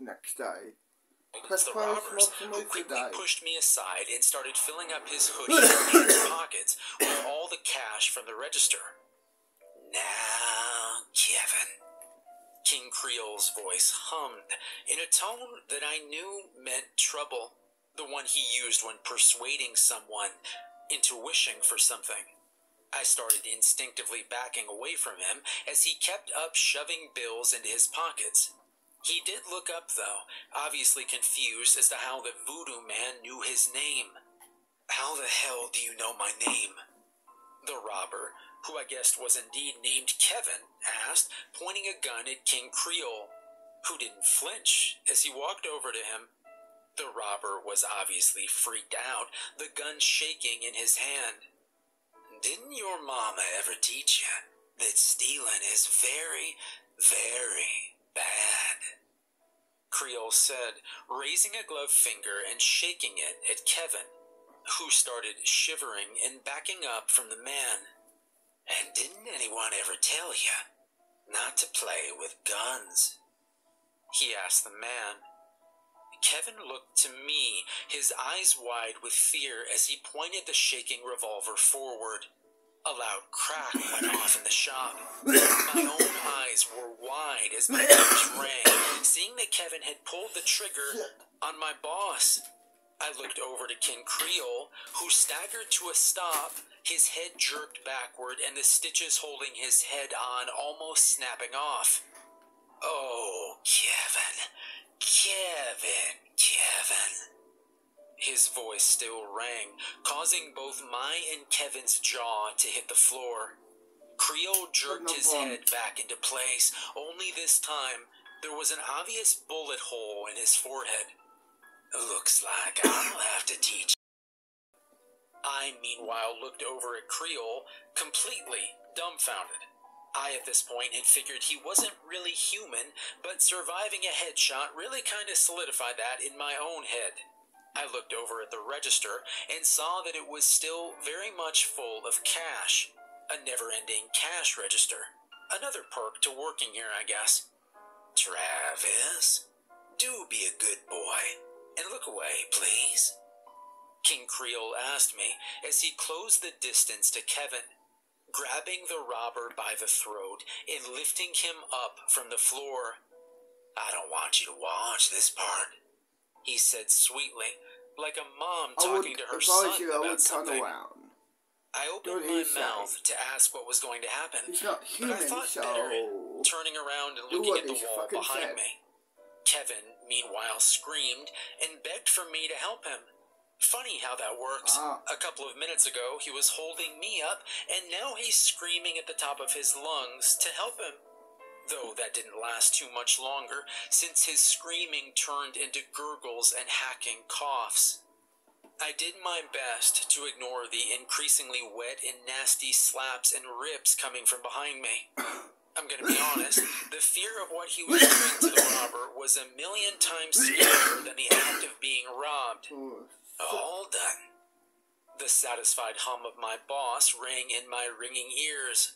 next day. The robbers, who quickly pushed me aside and started filling up his hoodie and his pockets with all the cash from the register. "Now, Kevin," King Creole's voice hummed in a tone that I knew meant trouble, the one he used when persuading someone into wishing for something. I started instinctively backing away from him as he kept up shoving bills into his pockets. He did look up, though, obviously confused as to how the voodoo man knew his name. "How the hell do you know my name?" the robber, who I guessed was indeed named Kevin, asked, pointing a gun at King Creole, who didn't flinch as he walked over to him. The robber was obviously freaked out, the gun shaking in his hand. "Didn't your mama ever teach you that stealing is very, very bad?" Creole said, raising a gloved finger and shaking it at Kevin, who started shivering and backing up from the man. "And didn't anyone ever tell you not to play with guns?" he asked the man. Kevin looked to me, his eyes wide with fear as he pointed the shaking revolver forward. A loud crack went off in the shop. My own eyes were wide as my ears rang, seeing that Kevin had pulled the trigger on my boss. I looked over to King Creole, who staggered to a stop, his head jerked backward and the stitches holding his head on almost snapping off. "Oh, Kevin, Kevin." His voice still rang, causing both my and Kevin's jaw to hit the floor. Creole jerked his head back into place, only this time there was an obvious bullet hole in his forehead. "Looks like I'll have to teach." I, meanwhile, looked over at Creole, completely dumbfounded. I, at this point, had figured he wasn't really human, but surviving a headshot really kind of solidified that in my own head. I looked over at the register and saw that it was still very much full of cash. A never-ending cash register. Another perk to working here, I guess. "Travis, do be a good boy and look away, please," King Creole asked me as he closed the distance to Kevin, grabbing the robber by the throat and lifting him up from the floor. "I don't want you to watch this part," he said sweetly, like a mom talking to her son about something. I opened my mouth to ask what was going to happen, but I thought better, turning around and looking at the wall behind me. Kevin, meanwhile, screamed and begged for me to help him. Funny how that works. A couple of minutes ago, he was holding me up, and now he's screaming at the top of his lungs to help him. Though that didn't last too much longer, since his screaming turned into gurgles and hacking coughs. I did my best to ignore the increasingly wet and nasty slaps and rips coming from behind me. I'm gonna be honest, the fear of what he was doing to the robber was a million times scarier than the act of being robbed. "All done." The satisfied hum of my boss rang in my ringing ears.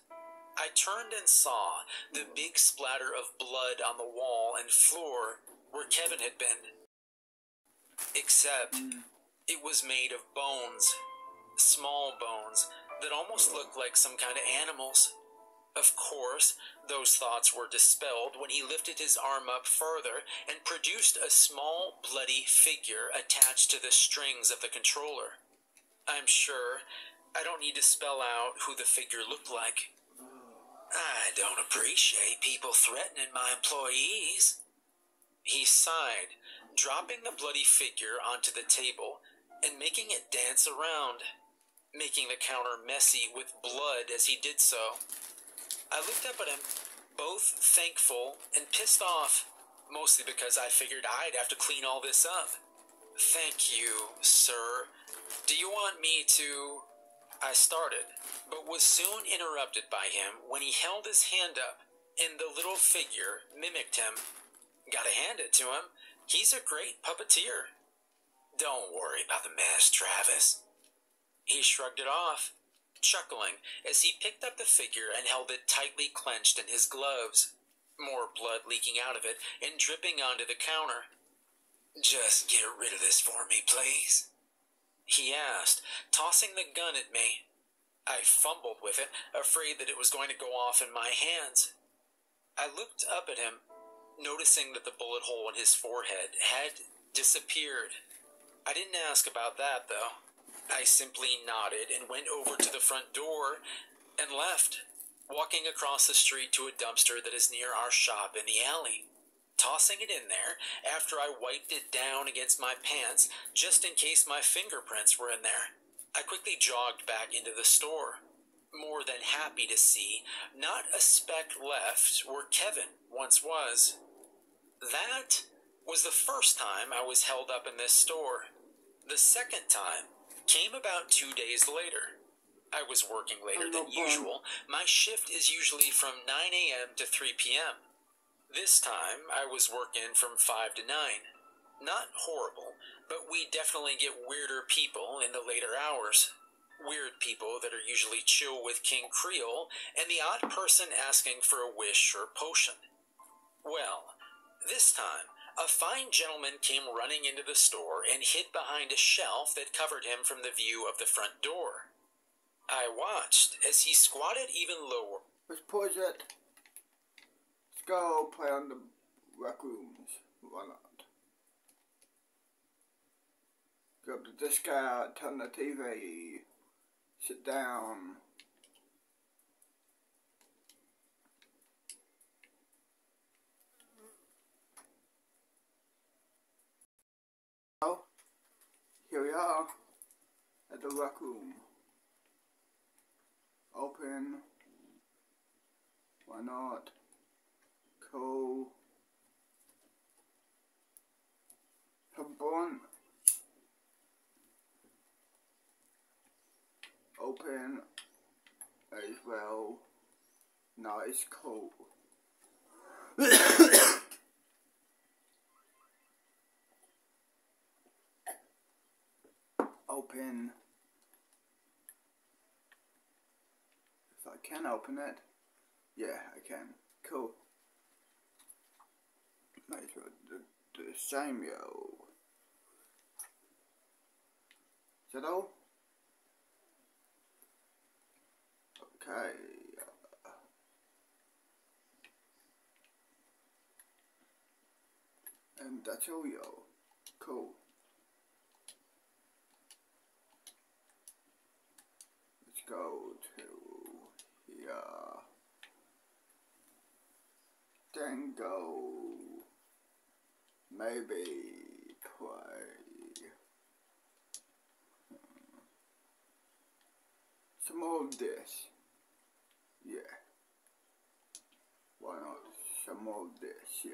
I turned and saw the big splatter of blood on the wall and floor where Kevin had been. Except it was made of bones. Small bones that almost looked like some kind of animals. Of course, those thoughts were dispelled when he lifted his arm up further and produced a small, bloody figure attached to the strings of the controller. I'm sure I don't need to spell out who the figure looked like. "I don't appreciate people threatening my employees." He sighed, dropping the bloody figure onto the table and making it dance around, making the counter messy with blood as he did so. I looked up at him, both thankful and pissed off, mostly because I figured I'd have to clean all this up. "Thank you, sir. Do you want me to—" I started, but was soon interrupted by him when he held his hand up, and the little figure mimicked him. Gotta hand it to him. He's a great puppeteer. "Don't worry about the mess, Travis." He shrugged it off, chuckling as he picked up the figure and held it tightly clenched in his gloves. more blood leaking out of it and dripping onto the counter. "Just get rid of this for me, please?" he asked, tossing the gun at me. I fumbled with it, afraid that it was going to go off in my hands. I looked up at him, noticing that the bullet hole in his forehead had disappeared. I didn't ask about that, though. I simply nodded and went over to the front door and left, walking across the street to a dumpster that is near our shop in the alley, tossing it in there after I wiped it down against my pants just in case my fingerprints were in there. I quickly jogged back into the store, more than happy to see not a speck left where Kevin once was. That was the first time I was held up in this store. The second time came about 2 days later. I was working later than usual. My shift is usually from 9 a.m. to 3 p.m. This time, I was working from 5 to 9. Not horrible, but we definitely get weirder people in the later hours. Weird people that are usually chill with King Creole, and the odd person asking for a wish or potion. Well, this time, a fine gentleman came running into the store and hid behind a shelf that covered him from the view of the front door. I watched as he squatted even lower. Let's pause it. Let's go play on the rec rooms. Why not? Go up to this guy, turn the TV, sit down. Oh, here we are at the rec room. Open. Why not? Cool. Have fun. Open as well. Nice, cool. Open. If I can open it. Yeah, I can. Cool. Might as well do the same, yo. Is that all? Okay. And that's all, yo. Cool. Let's go to here. Then go. Maybe play some more of this. Yeah. Why not? Some more of this, yo.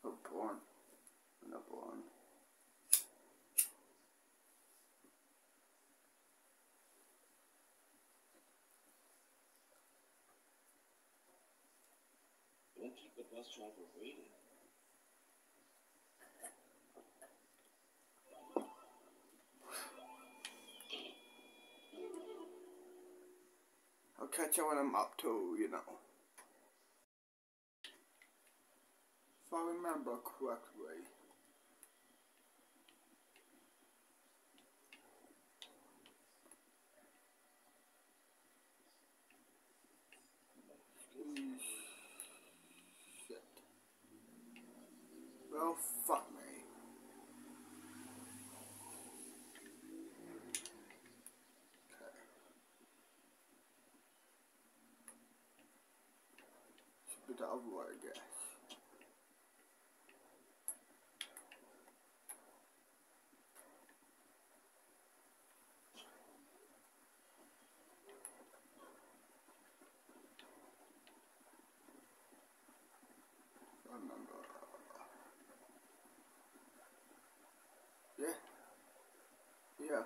Oh, porn. No porn. Don't keep the bus driver waiting. I'll catch you when I'm up to, you know. If I remember correctly. Shit. Well, fuck me. Okay. Should be the other way, I guess. Remember. Yeah. Yeah.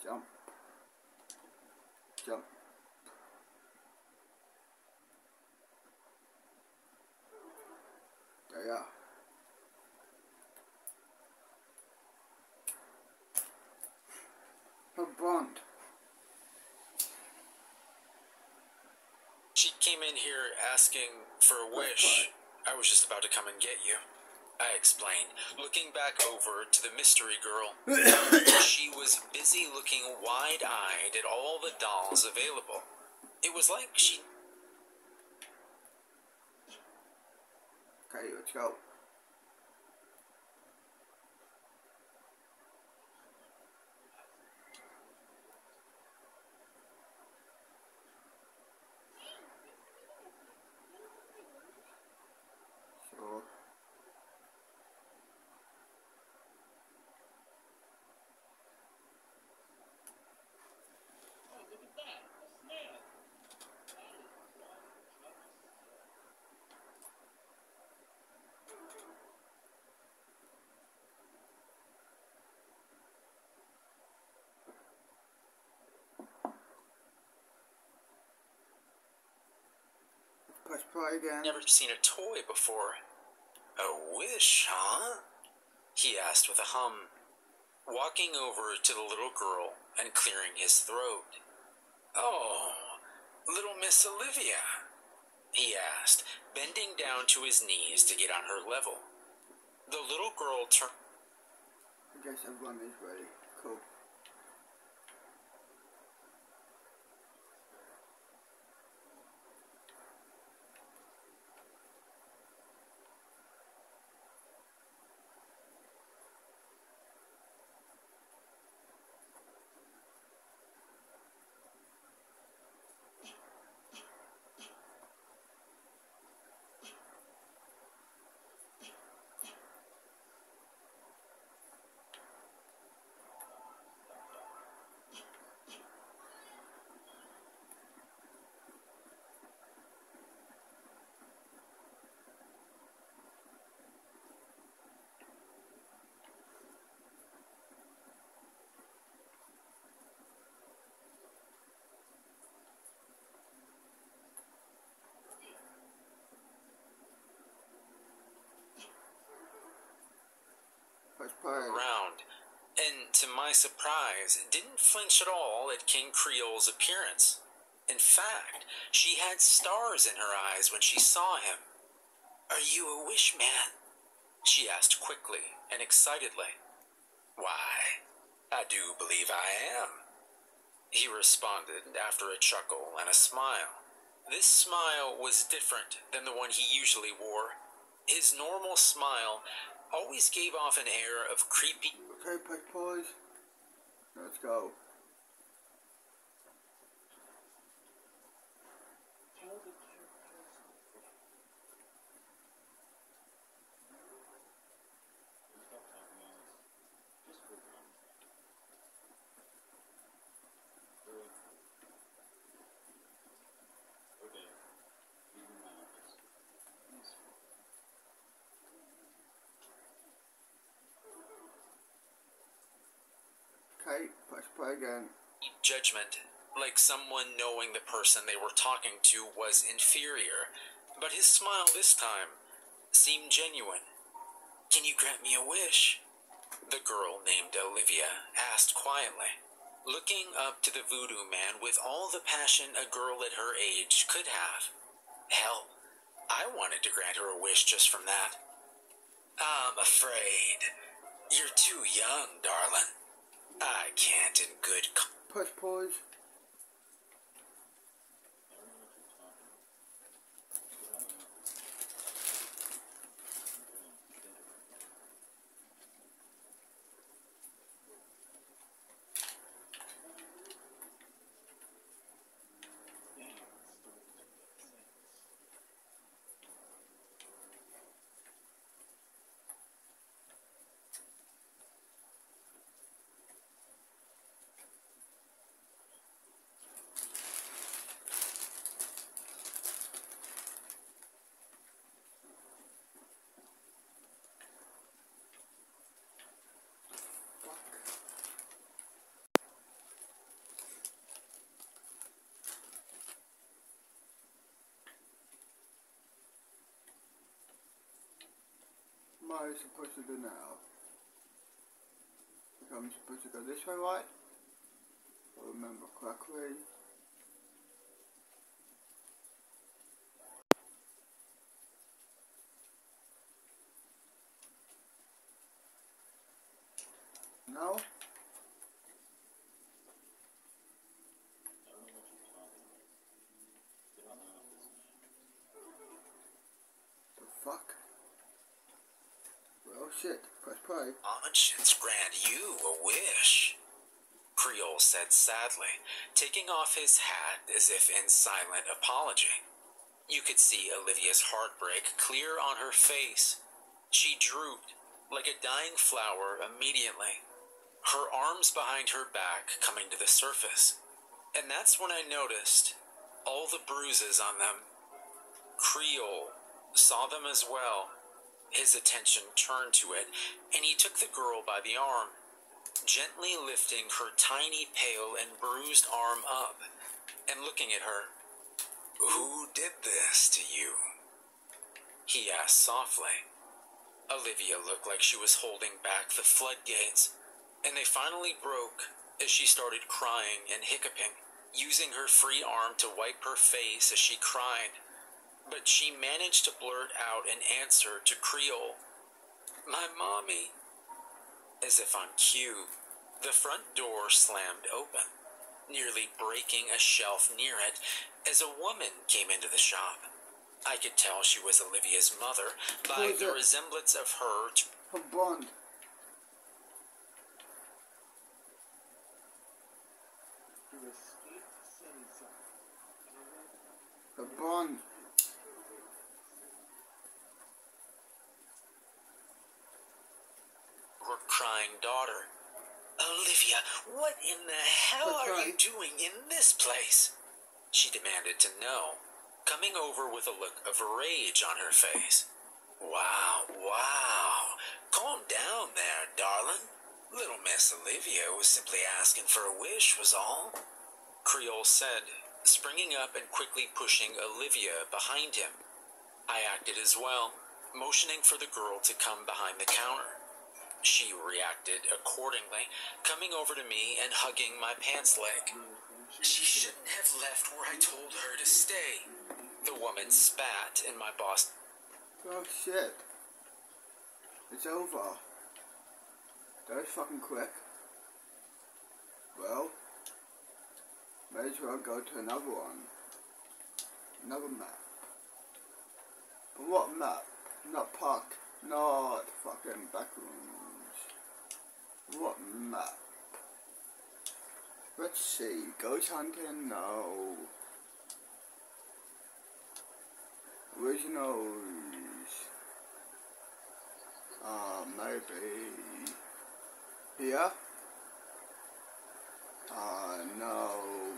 Jump. Jump. She came in here asking for a wish. I was just about to come and get you, I explained, looking back over to the mystery girl. She was busy looking wide-eyed at all the dolls available. It was like she... Okay, let's go. So... Oh, look at that. A snail. Press play again. Never seen a toy before. A wish, huh? He asked with a hum, walking over to the little girl and clearing his throat. Oh, little Miss Olivia, he asked, bending down to his knees to get on her level. The little girl turned... I guess everyone is ready. Cool. Press play. around, and to my surprise, didn't flinch at all at King Creole's appearance. In fact, she had stars in her eyes when she saw him. "Are you a wish man?" she asked quickly and excitedly. "Why, I do believe I am," he responded after a chuckle and a smile. This smile was different than the one he usually wore. His normal smile always gave off an air of creepy... Okay, press pause. Let's go. Tell the characters. Stop talking on this. Just for one. Okay. Leave me my office. Yes. Okay, press play again. judgment, like someone knowing the person they were talking to was inferior. But his smile this time seemed genuine. "Can you grant me a wish?" the girl named Olivia asked quietly, looking up to the voodoo man with all the passion a girl at her age could have. Hell, I wanted to grant her a wish just from that. "I'm afraid you're too young, darling. I can't in good Press pause. What am I supposed to do now? I think I'm supposed to go this way, right? If I remember correctly. No? I don't know what you're talking about. Get out my office. The fuck? Well, shit. Press play. Conscience grant you a wish, Creole said sadly, taking off his hat as if in silent apology. You could see Olivia's heartbreak clear on her face. She drooped like a dying flower immediately, her arms behind her back coming to the surface. And that's when I noticed all the bruises on them. Creole saw them as well. His attention turned to it, and he took the girl by the arm, gently lifting her tiny, pale, and bruised arm up, and looking at her. "Who did this to you?" he asked softly. Olivia looked like she was holding back the floodgates, and they finally broke as she started crying and hiccuping, using her free arm to wipe her face as she cried. But she managed to blurt out an answer to Creole. "My mommy." As if on cue, the front door slammed open, nearly breaking a shelf near it as a woman came into the shop. I could tell she was Olivia's mother by the resemblance of her to Her blonde. You escaped saying Her blonde. her crying daughter. "Olivia, what in the hell are you doing in this place?" she demanded to know, coming over with a look of rage on her face. Wow. Calm down there, darling. Little Miss Olivia was simply asking for a wish, was all, Creole said, springing up and quickly pushing Olivia behind him. I acted as well, motioning for the girl to come behind the counter. She reacted accordingly, coming over to me and hugging my pants leg. "She shouldn't have left where I told her to stay," the woman spat in my boss. Oh shit. It's over. That was fucking quick. Well, may as well go to another one. Another map. But what map? Not park. Not fucking backrooms. What map? Let's see. Ghost hunting? No. Originals. Maybe. Here? No.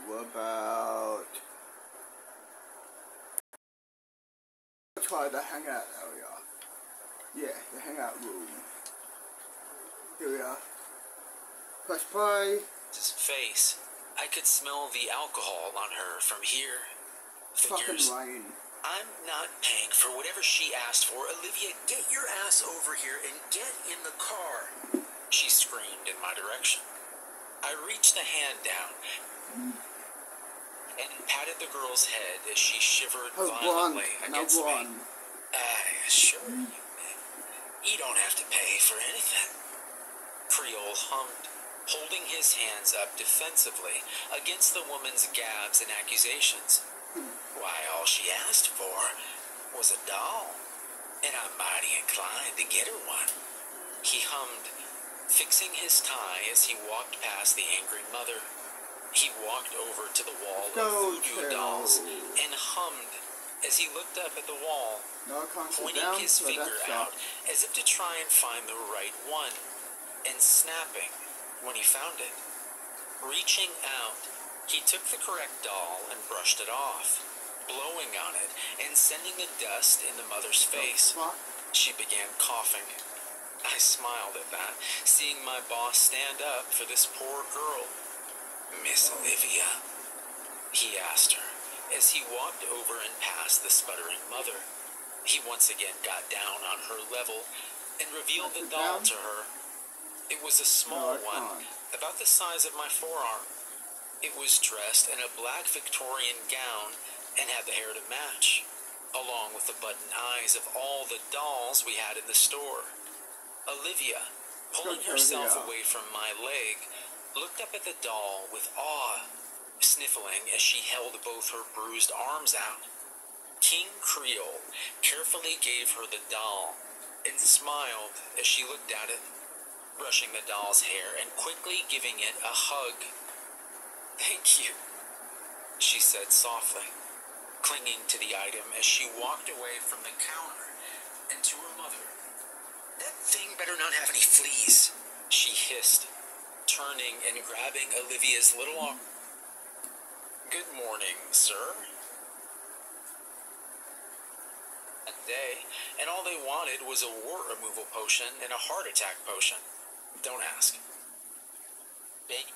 What about... Let's try the hangout area. Yeah, the hangout room. Here we are. Press play. His face. I could smell the alcohol on her from here. Figures. Fucking rain. I'm not paying for whatever she asked for. Olivia, get your ass over here and get in the car, she screamed in my direction. I reached a hand down and patted the girl's head as she shivered violently against me. I assure you, you don't have to pay for anything, Creole hummed, holding his hands up defensively against the woman's gabs and accusations. Why, all she asked for was a doll, and I'm mighty inclined to get her one, he hummed, fixing his tie as he walked past the angry mother. He walked over to the wall of voodoo dolls and hummed as he looked up at the wall, pointing his finger out as if to try and find the right one, and snapping when he found it. Reaching out, he took the correct doll and brushed it off, blowing on it and sending the dust in the mother's face. She began coughing. I smiled at that, seeing my boss stand up for this poor girl. "Miss Olivia?" he asked her as he walked over and past the sputtering mother. He once again got down on her level and revealed the doll to her. It was a small one, about the size of my forearm. It was dressed in a black Victorian gown and had the hair to match, along with the button eyes of all the dolls we had in the store. Olivia, pulling herself away from my leg, looked up at the doll with awe, sniffling as she held both her bruised arms out. King Creole carefully gave her the doll and smiled as she looked at it, brushing the doll's hair and quickly giving it a hug. "Thank you," she said softly, clinging to the item as she walked away from the counter and to her mother. "That thing better not have any fleas," she hissed, turning and grabbing Olivia's little arm. "Good morning, sir." That day, and all they wanted was a wart removal potion and a heart attack potion. Don't ask. Begging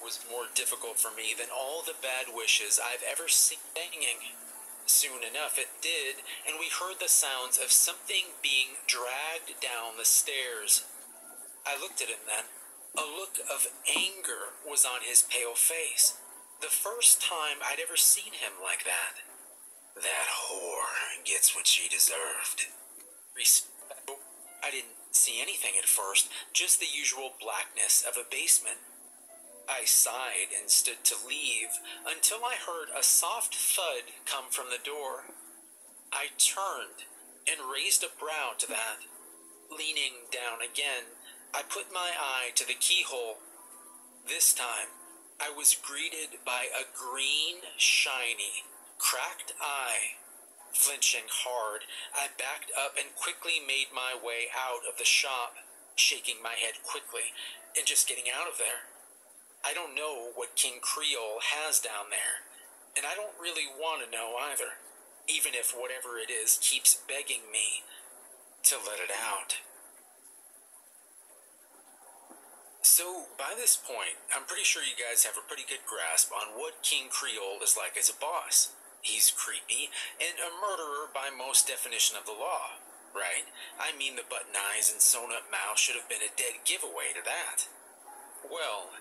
was more difficult for me than all the bad wishes I've ever seen banging. Soon enough it did, and we heard the sounds of something being dragged down the stairs. I looked at him then. A look of anger was on his pale face. The first time I'd ever seen him like that. That whore gets what she deserved. I didn't see anything at first, just the usual blackness of a basement. I sighed and stood to leave until I heard a soft thud come from the door. I turned and raised a brow to that. Leaning down again, I put my eye to the keyhole. This time, I was greeted by a green, shiny, cracked eye. Flinching hard, I backed up and quickly made my way out of the shop, shaking my head quickly and just getting out of there. I don't know what King Creole has down there, and I don't really want to know either, even if whatever it is keeps begging me to let it out. So, by this point, I'm pretty sure you guys have a pretty good grasp on what King Creole is like as a boss. He's creepy and a murderer by most definition of the law, right? I mean, the button eyes and sewn-up mouth should have been a dead giveaway to that. Well,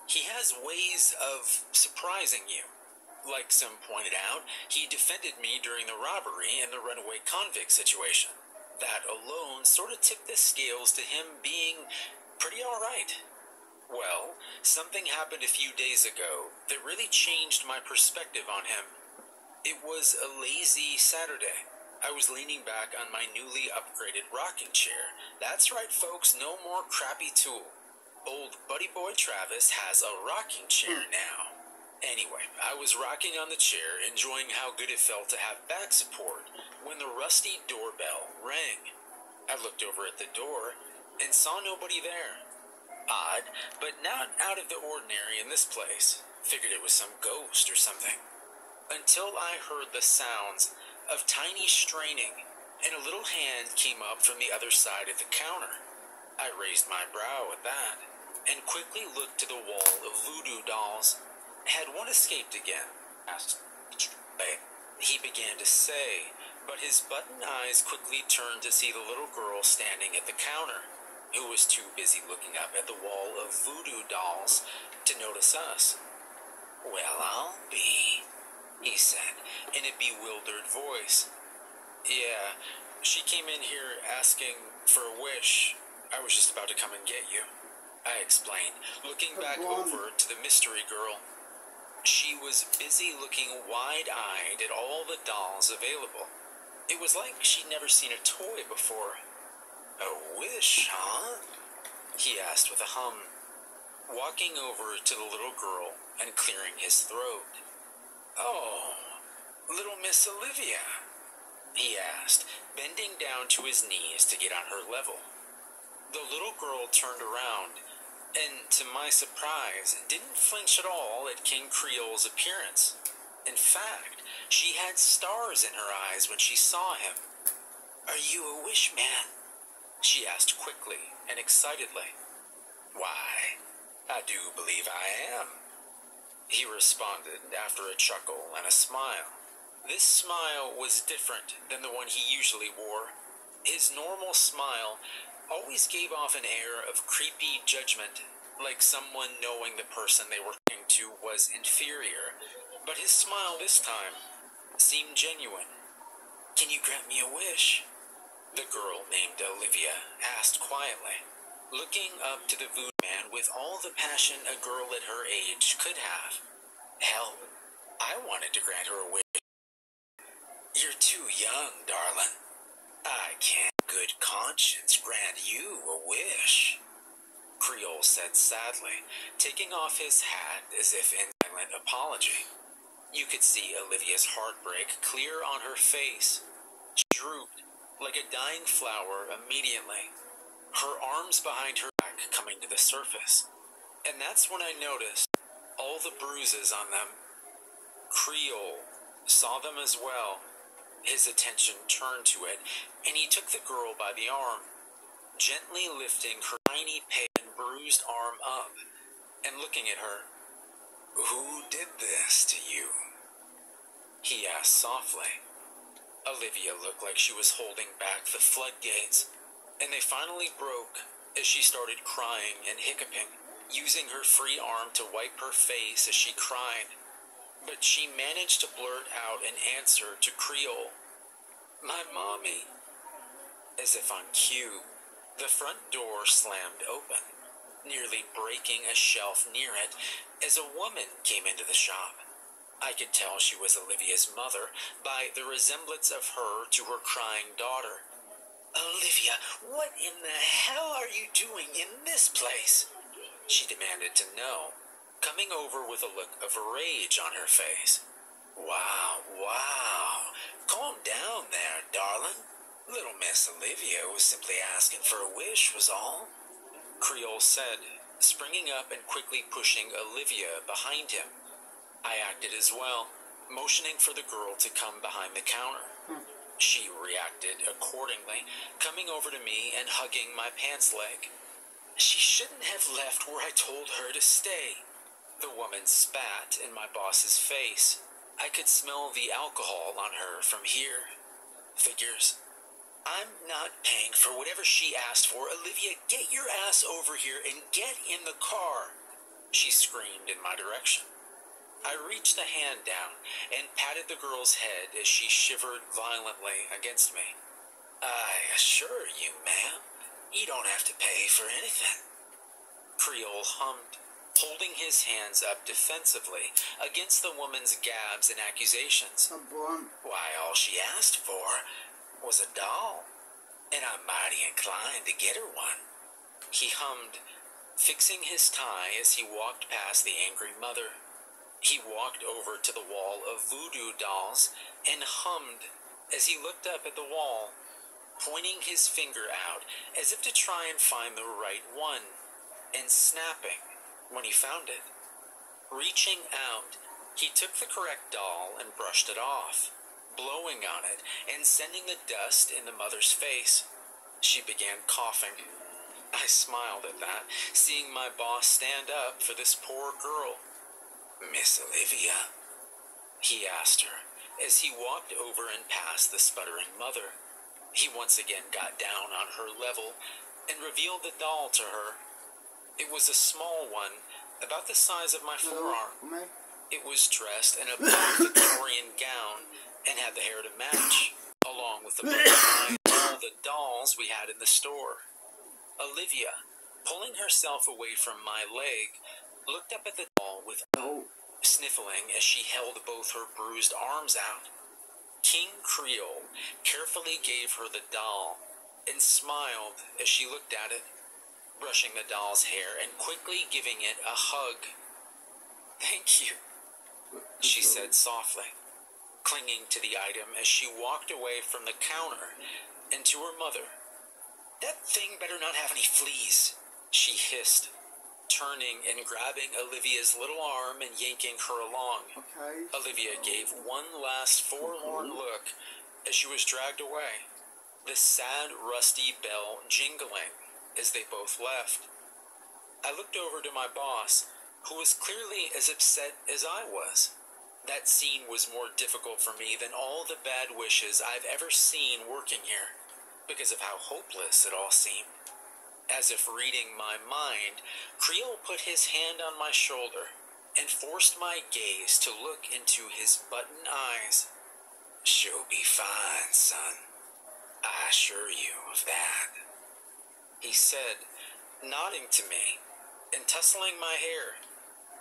he has ways of surprising you. Like some pointed out, he defended me during the robbery and the runaway convict situation. That alone sort of tipped the scales to him being pretty alright. Well, something happened a few days ago that really changed my perspective on him. It was a lazy Saturday. I was leaning back on my newly upgraded rocking chair. That's right, folks, no more crappy tool. Old buddy boy Travis has a rocking chair now. Anyway, I was rocking on the chair, enjoying how good it felt to have back support, when the rusty doorbell rang. I looked over at the door and saw nobody there. Odd, but not out of the ordinary in this place. Figured it was some ghost or something. Until I heard the sounds of tiny straining, and a little hand came up from the other side of the counter. I raised my brow at that, and quickly looked to the wall of voodoo dolls. Had one escaped again? Asked. He began to say, but his button eyes quickly turned to see the little girl standing at the counter, who was too busy looking up at the wall of voodoo dolls to notice us. "Well, I'll be," he said in a bewildered voice. "Yeah, she came in here asking for a wish. I was just about to come and get you," I explained, looking back over to the mystery girl. She was busy looking wide-eyed at all the dolls available. It was like she'd never seen a toy before. "A wish, huh?" he asked with a hum, walking over to the little girl and clearing his throat. "Oh, little Miss Olivia?" he asked, bending down to his knees to get on her level. The little girl turned around, and to my surprise, didn't flinch at all at King Creole's appearance. In fact, she had stars in her eyes when she saw him. "Are you a wish man?" she asked quickly and excitedly. "Why, I do believe I am," he responded after a chuckle and a smile. This smile was different than the one he usually wore. His normal smile always gave off an air of creepy judgment, like someone knowing the person they were talking to was inferior. But his smile this time seemed genuine. "Can you grant me a wish?" the girl named Olivia asked quietly, looking up to the voodoo man with all the passion a girl at her age could have. Hell, I wanted to grant her a wish. You're too young, darling. I can't in good conscience grant you a wish, Creole said sadly, taking off his hat as if in silent apology. You could see Olivia's heartbreak clear on her face. She drooped like a dying flower immediately, her arms behind her back coming to the surface. And that's when I noticed all the bruises on them. Creole saw them as well. His attention turned to it, and he took the girl by the arm, gently lifting her tiny, pale, and bruised arm up, and looking at her. Who did this to you? He asked softly. Olivia looked like she was holding back the floodgates, and they finally broke as she started crying and hiccuping, using her free arm to wipe her face as she cried. But she managed to blurt out an answer to Creole. My mommy. As if on cue, the front door slammed open, nearly breaking a shelf near it as a woman came into the shop. I could tell she was Olivia's mother by the resemblance of her to her crying daughter. Olivia, what in the hell are you doing in this place? She demanded to know, coming over with a look of rage on her face. Wow. Calm down there, darling. Little Miss Olivia was simply asking for a wish, was all. Creole said, springing up and quickly pushing Olivia behind him. I acted as well, motioning for the girl to come behind the counter. She reacted accordingly, coming over to me and hugging my pants leg. She shouldn't have left where I told her to stay. The woman spat in my boss's face. I could smell the alcohol on her from here. Figures. I'm not paying for whatever she asked for. Olivia, get your ass over here and get in the car, she screamed in my direction. I reached a hand down and patted the girl's head as she shivered violently against me. I assure you, ma'am, you don't have to pay for anything. Creole hummed, holding his hands up defensively against the woman's gabs and accusations. Why, all she asked for was a doll, and I'm mighty inclined to get her one. He hummed, fixing his tie as he walked past the angry mother. He walked over to the wall of voodoo dolls and hummed as he looked up at the wall, pointing his finger out as if to try and find the right one, and snapping when he found it. Reaching out, he took the correct doll and brushed it off, blowing on it and sending the dust in the mother's face. She began coughing. I smiled at that, seeing my boss stand up for this poor girl. Miss Olivia, he asked her as he walked over and past the sputtering mother. He once again got down on her level and revealed the doll to her. It was a small one, about the size of my forearm. It was dressed in a black Victorian gown and had the hair to match, along with the blood of all the dolls we had in the store. Olivia, pulling herself away from my leg, looked up at the doll with sniffling as she held both her bruised arms out. King Creole carefully gave her the doll and smiled as she looked at it, brushing the doll's hair and quickly giving it a hug. Thank you, she said softly, clinging to the item as she walked away from the counter and to her mother. That thing better not have any fleas, she hissed, turning and grabbing Olivia's little arm and yanking her along. Olivia gave one last forlorn look as she was dragged away, the sad, rusty bell jingling as they both left. I looked over to my boss, who was clearly as upset as I was. That scene was more difficult for me than all the bad wishes I've ever seen working here, because of how hopeless it all seemed. As if reading my mind, Creole put his hand on my shoulder and forced my gaze to look into his button eyes. She'll be fine, son. I assure you of that, he said, nodding to me and tussling my hair,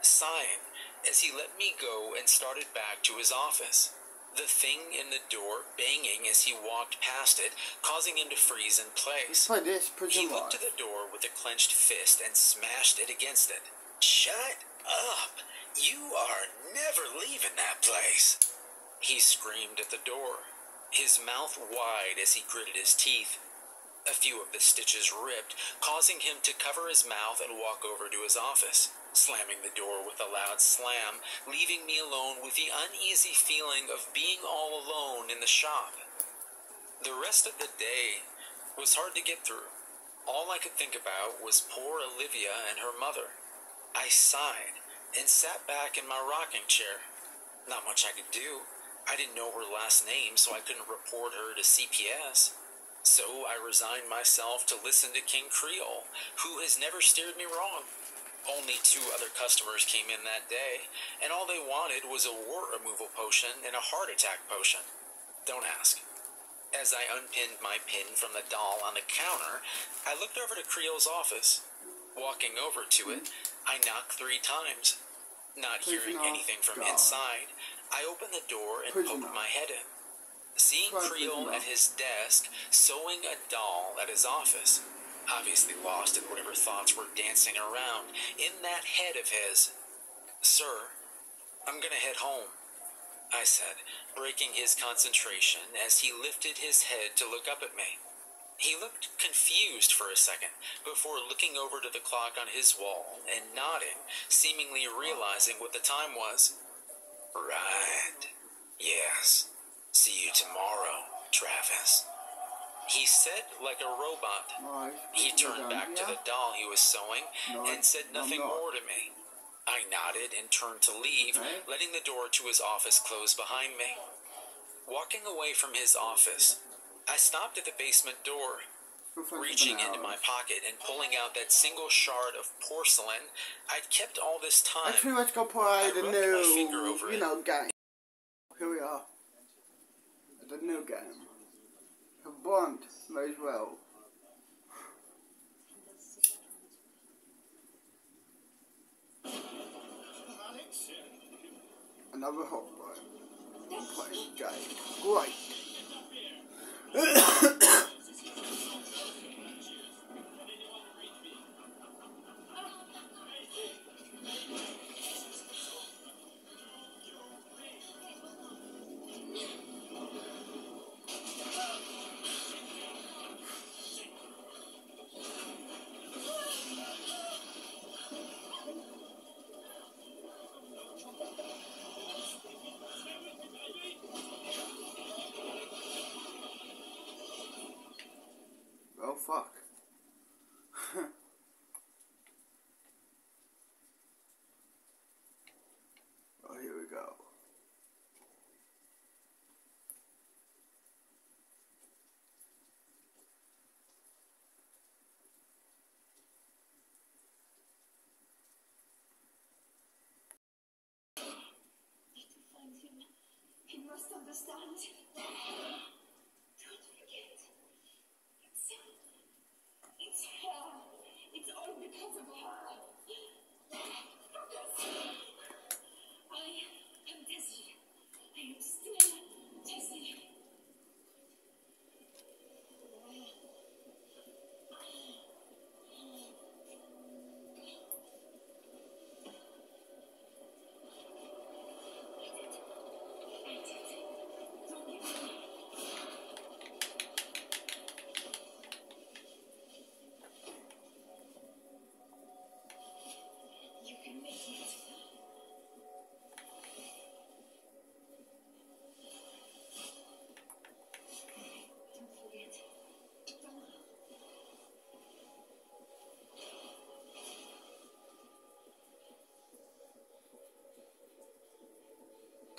sighing as he let me go and started back to his office. The thing in the door banging as he walked past it, causing him to freeze in place. He looked to the door with a clenched fist and smashed it against it. "Shut up! You are never leaving that place!" he screamed at the door, his mouth wide as he gritted his teeth. A few of the stitches ripped, causing him to cover his mouth and walk over to his office, slamming the door with a loud slam, leaving me alone with the uneasy feeling of being all alone in the shop. The rest of the day was hard to get through. All I could think about was poor Olivia and her mother. I sighed and sat back in my rocking chair. Not much I could do. I didn't know her last name, so I couldn't report her to CPS. So I resigned myself to listen to King Creole, who has never steered me wrong. Only 2 other customers came in that day, and all they wanted was a wart removal potion and a heart attack potion. Don't ask. As I unpinned my pin from the doll on the counter, I looked over to Creole's office. Walking over to it, I knocked 3 times. Not hearing anything from inside, I opened the door and poked my head in. Seeing Creole at his desk, sewing a doll at his office, obviously lost in whatever thoughts were dancing around in that head of his. "Sir, I'm gonna head home," I said, breaking his concentration as he lifted his head to look up at me. He looked confused for a second before looking over to the clock on his wall and nodding, seemingly realizing what the time was. "Right. Yes. See you tomorrow, Travis," he said like a robot. He turned back to the doll he was sewing and said nothing more to me. I nodded and turned to leave, letting the door to his office close behind me. Walking away from his office, I stopped at the basement door, reaching into my pocket and pulling out that single shard of porcelain I'd kept all this time. I pretty much got play the new, game. Here we are. The new game. A bond, may as well. Another hot boy. I'm playing game. Great. Oh fuck. Oh, here we go. He must understand. Don't forget. It's her. It's all because of her. Focus. I am Tessie. I am still Tessie.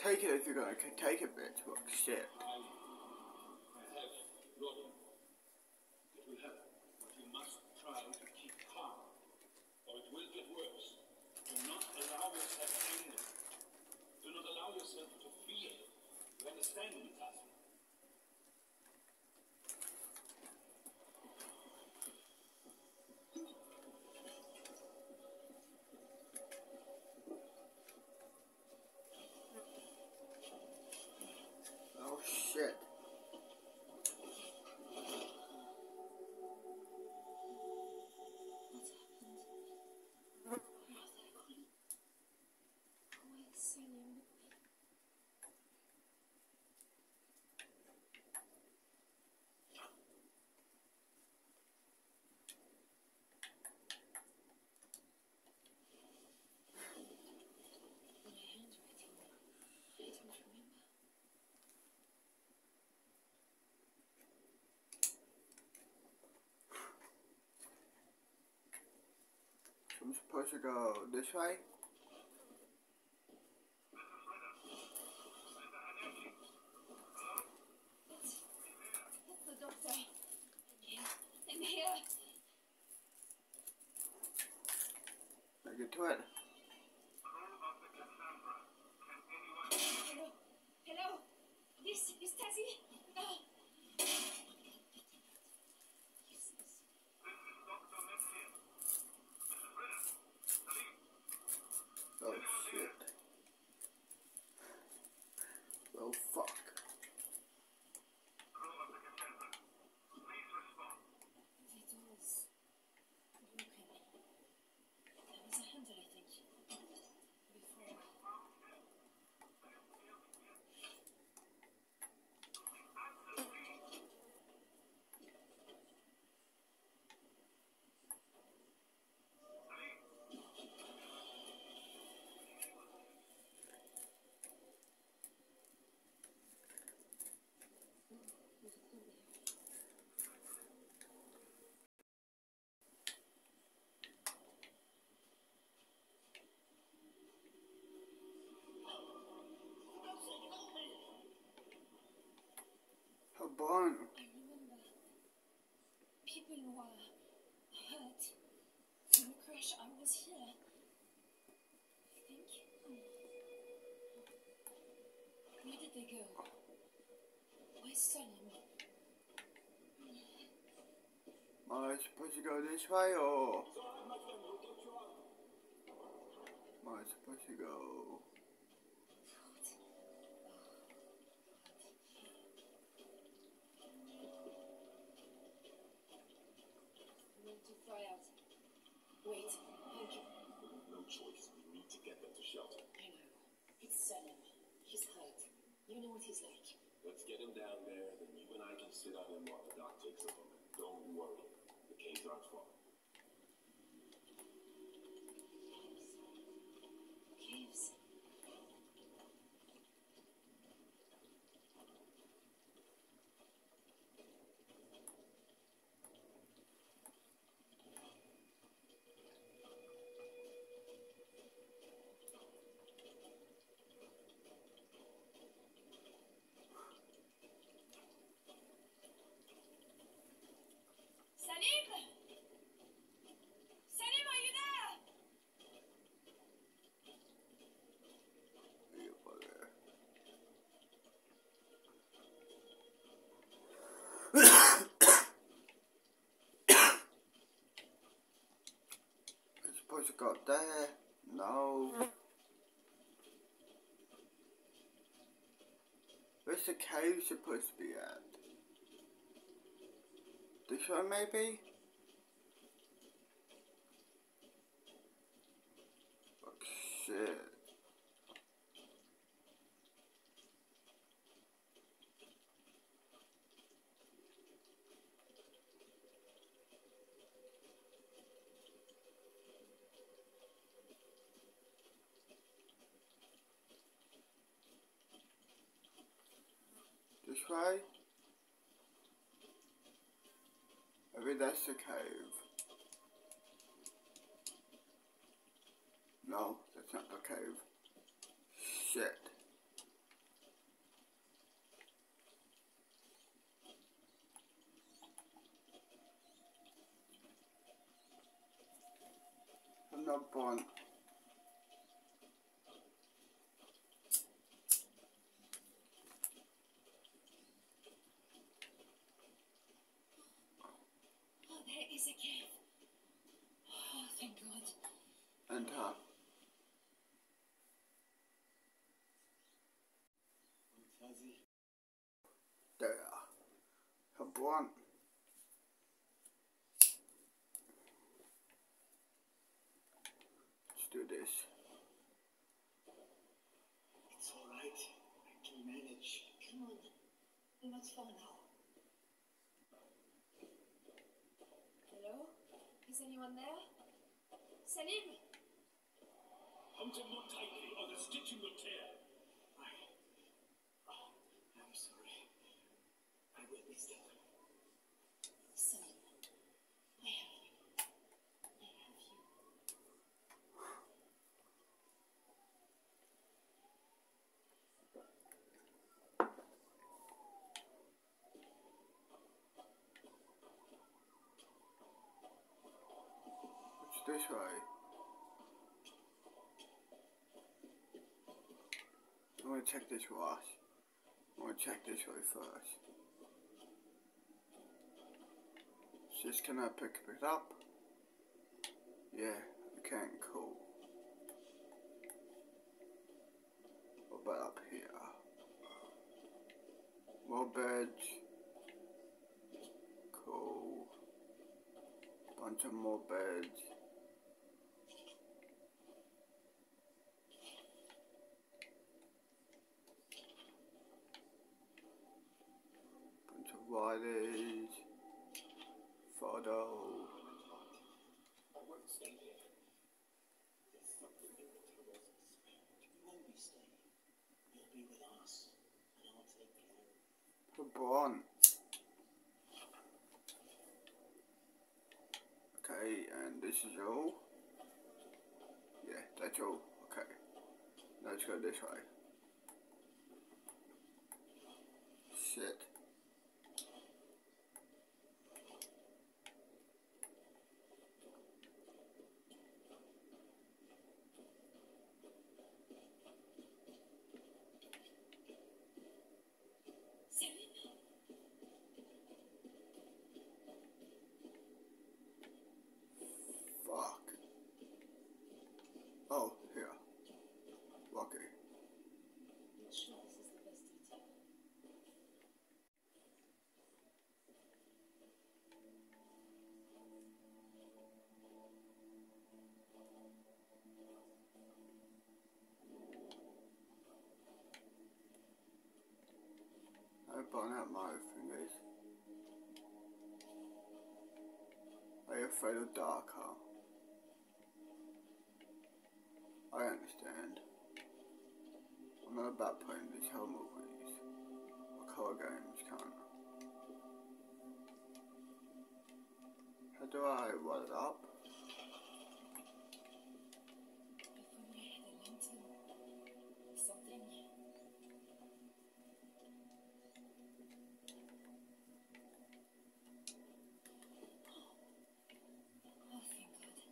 Take it if you're gonna take it, bitch. What shit. I have Robin. It will help, but you must try to keep calm, or it will get worse. Do not allow yourself anger. Do not allow yourself to feel. You understand me, Tassie? I'm supposed to go this way? That's the doctor. In here. I get to it. Hello. Hello. This is Tassie. Oh. Oh shit. Oh fuck. The door is broken. There was a handle, I think. Before. How born? I remember people who were hurt in the crash. I was here. I think. Where did they go? Where's Salim? Am I supposed to go this way or am I supposed to go? We need to fly out. Wait, Hank. No choice. We need to get them to shelter. I know. It's Salim. He's hurt. You know what he's like. Let's get him down there, then you and I can sit on him while the doc takes a look. Don't worry. The caves aren't far. Caves. Salim! Salim, are you there? Yeah, brother. I'm supposed to go up there. No. Where's the cave supposed to be at? This one maybe? Oh shit. This way? Maybe that's the cave. No, that's not the cave. Shit. I'm not born. Oh, there is a cave. Oh, thank God. Enter. There. I'm born. Let's do this. It's all right. I can manage. Come on. We're not far now. Hello? Is anyone there? Salim? Hold him more tightly, or the stitching will tear. I'm sorry. I witnessed it. Salim, I have you. I have you. this way. I want to check this wash. I want to check this way first. Just can I pick it up? Yeah, I can. Cool. What about up here? More beds. Cool. Bunch of more beds. Bunch of wires. Photo. I won't stay here. There's something in the tunnels and spirit. You won't be staying. You'll be with us, and I'll take care of you. Born. Okay, and this is all. Yeah, that's all. Okay. Let's go this way. Shit. Fuck. Oh, here. Okay. Not sure this is the best detail. I burn out my fingers. Are you afraid of dark, huh? I understand. I'm not about playing these horror movies or color games, can't I? How do I write it up? If only I had a lantern. Something. Oh, thank God.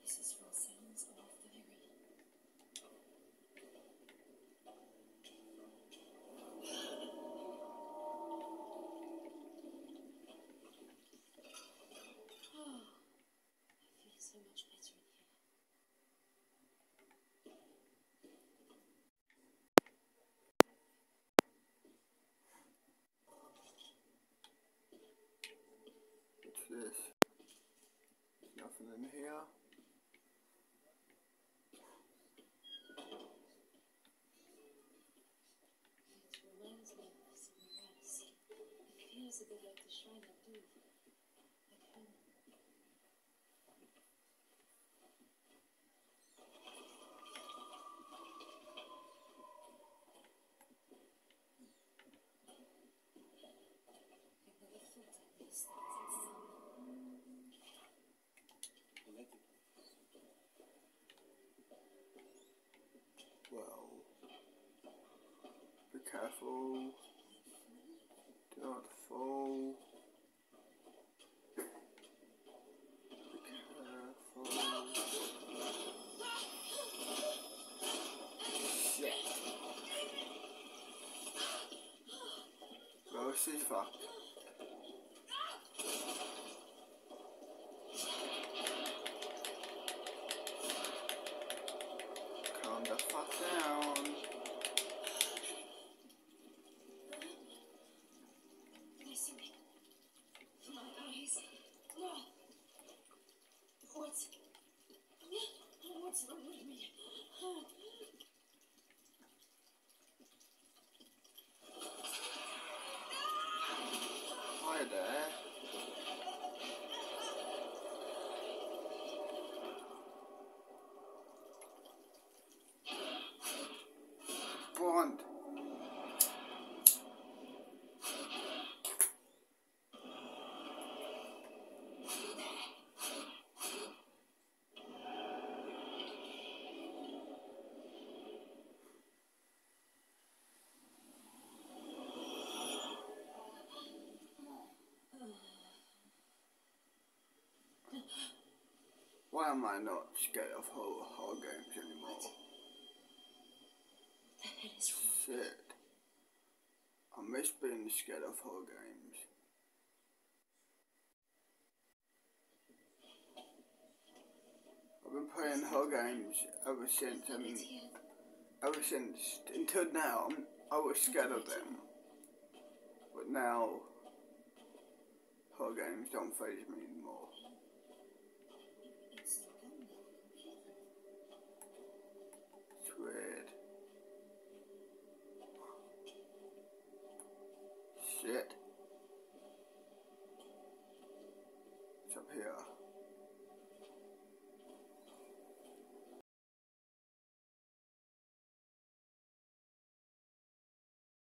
This is from Sounds of the Very. Oh, I feel so much better in here. What's this? Nothing in here. It reminds me of somewhere else. It feels a bit like the shrine I do. At home. I never thought I'd miss that sun. Well, be careful. Do not fall. Be careful. Shit. Well, she's fucked. Calm the fuck down. Listen. My eyes. No. What's wrong with me? Why am I not scared of horror games anymore? The hell is wrong? Shit. I miss being scared of horror games. I've been playing horror games ever since, until now. I was scared of them. But now, horror games don't faze me anymore. It's not on the computer. It's weird. Shit.